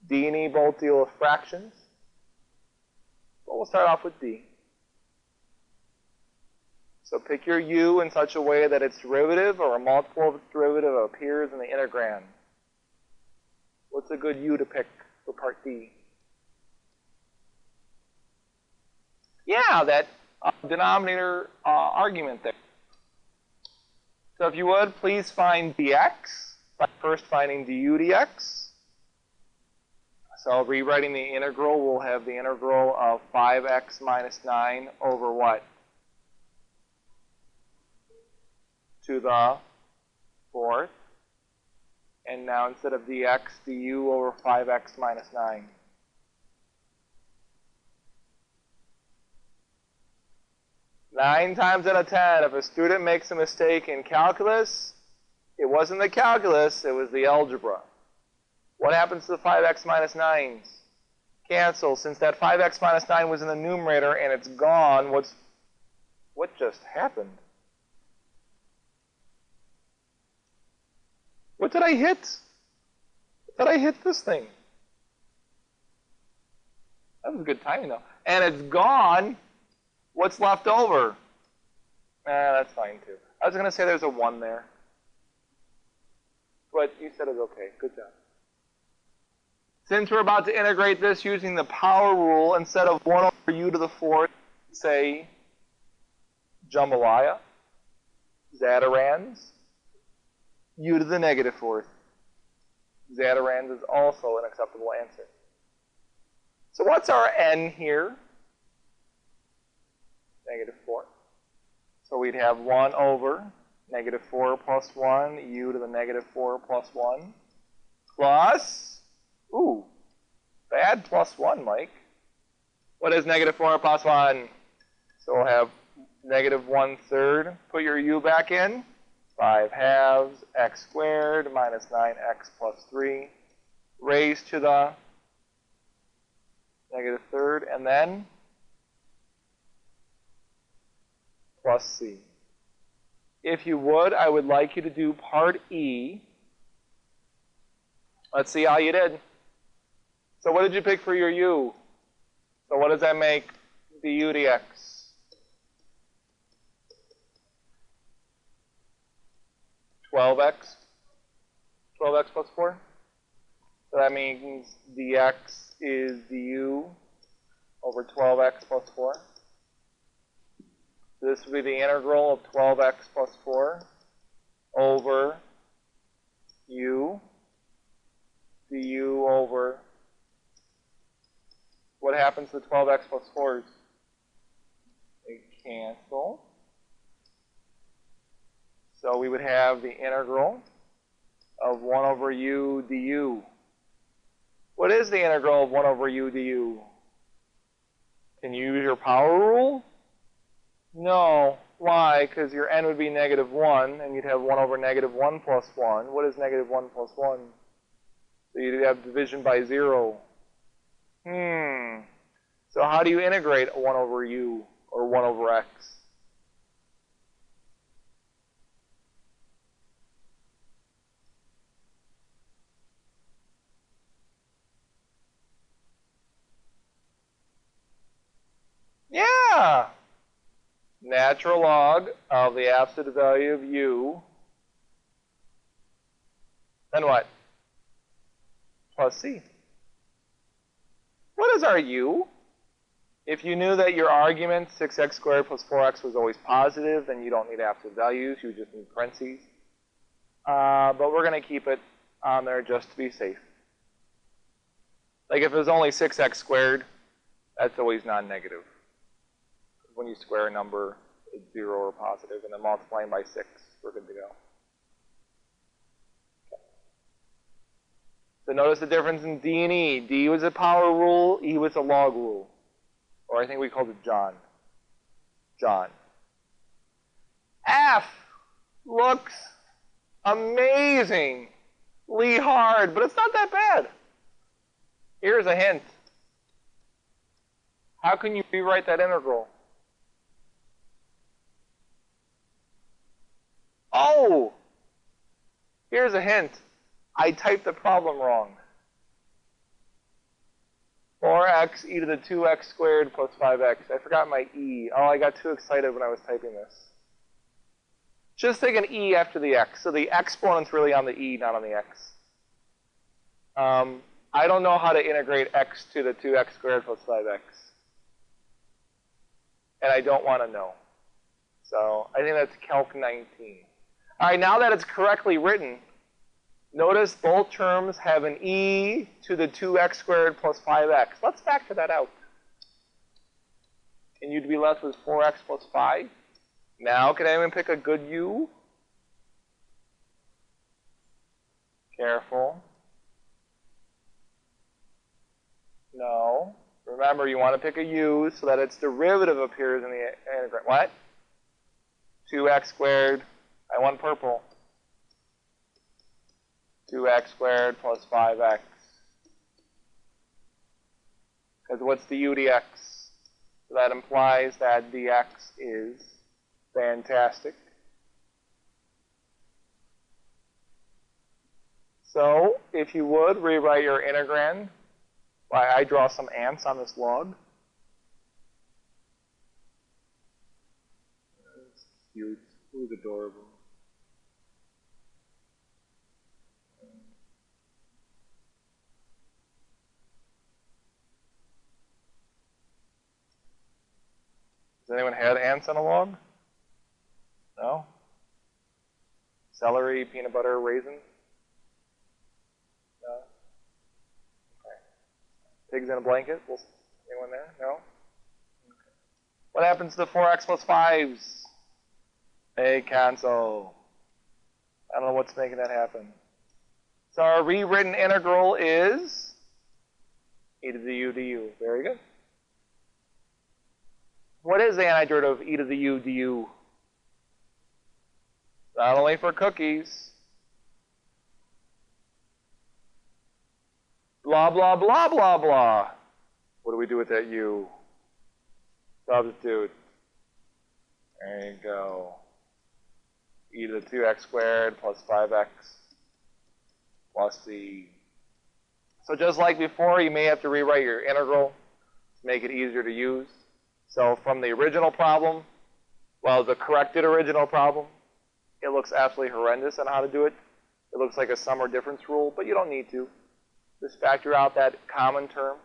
D and E both deal with fractions. But we'll start off with D. So pick your u in such a way that its derivative or a multiple of its derivative appears in the integrand. What's a good u to pick for part D? Yeah, that denominator argument there. So if you would, please find dx by first finding du dx. So rewriting the integral, we'll have the integral of 5x minus 9 over what? To the fourth. And now instead of dx, du over 5x minus 9. Nine times out of 10, if a student makes a mistake in calculus, it wasn't the calculus, it was the algebra. What happens to the 5x minus 9s? Cancel. Since that 5x minus 9 was in the numerator and it's gone, what just happened? What did I hit? Did I hit this thing? That was good timing, though. And it's gone. What's left over? That's fine, too. I was going to say there's a 1 there. But you said it's okay. Good job. Since we're about to integrate this using the power rule, instead of 1 over u to the fourth, say jambalaya, Zatarain's, u to the negative fourth. Zatarain's is also an acceptable answer. So what's our n here? Negative 4. So we'd have 1 over negative 4 plus 1, u to the negative 4 plus 1, plus, ooh, bad plus 1, Mike. What is negative 4 plus 1? So we'll have negative 1/3. Put your u back in. 5 halves, x squared minus 9x plus 3, raised to the negative third, and then plus c. If you would, I would like you to do part E. Let's see how you did. So what did you pick for your u? So what does that make du dx? $12x plus 4. So that means dx is du over 12x plus 4. This would be the integral of 12x plus 4 over u du over, what happens to 12x plus 4s? They cancel. So we would have the integral of 1 over u du. What is the integral of 1 over u du? Can you use your power rule? No. Why? Because your n would be negative 1, and you'd have 1 over negative 1 plus 1. What is negative 1 plus 1? So you'd have division by 0. So how do you integrate 1 over u, or 1 over x? Yeah! Natural log of the absolute value of u. Then what? Plus c. What is our u? If you knew that your argument, 6x squared plus 4x, was always positive, then you don't need absolute values. You just need parentheses. But we're going to keep it on there just to be safe. Like if it was only 6x squared, that's always non-negative. When you square a number, it's 0 or positive, and then multiplying by 6, we're good to go. Okay. So notice the difference in D and E. D was a power rule, E was a log rule. Or I think we called it John. John. F looks amazingly hard, but it's not that bad. Here's a hint. How can you rewrite that integral? Oh! Here's a hint. I typed the problem wrong. 4x e to the 2x squared plus 5x. I forgot my e. Oh, I got too excited when I was typing this. Just take an e after the x. So the exponent's really on the e, not on the x. I don't know how to integrate x to the 2x squared plus 5x. And I don't want to know. So I think that's Calc 19. All right, now that it's correctly written, notice both terms have an e to the 2x squared plus 5x. Let's factor that out. And you'd be left with 4x plus 5. Now, can anyone pick a good u? Careful. No. Remember, you want to pick a u so that its derivative appears in the integrand. What? 2x squared. I want purple. 2x squared plus 5x. Because what's the u dx? So that implies that dx is fantastic. So, if you would, rewrite your integrand. Why, I draw some ants on this log. That's cute. Who's adorable? Has anyone had ants on a log? No? Celery, peanut butter, raisin? No? Okay. Pigs in a blanket? Anyone there? No? Okay. What happens to 4x plus 5s? They cancel. I don't know what's making that happen. So our rewritten integral is e to the u du. Very good. What is the antiderivative of e to the u du? Not only for cookies. Blah, blah, blah, blah, blah. What do we do with that u? Substitute. There you go. E to the 2x squared plus 5x plus c. So just like before, you may have to rewrite your integral to make it easier to use. So from the original problem, well, the corrected original problem, it looks absolutely horrendous on how to do it. It looks like a sum or difference rule, but you don't need to. Just factor out that common term.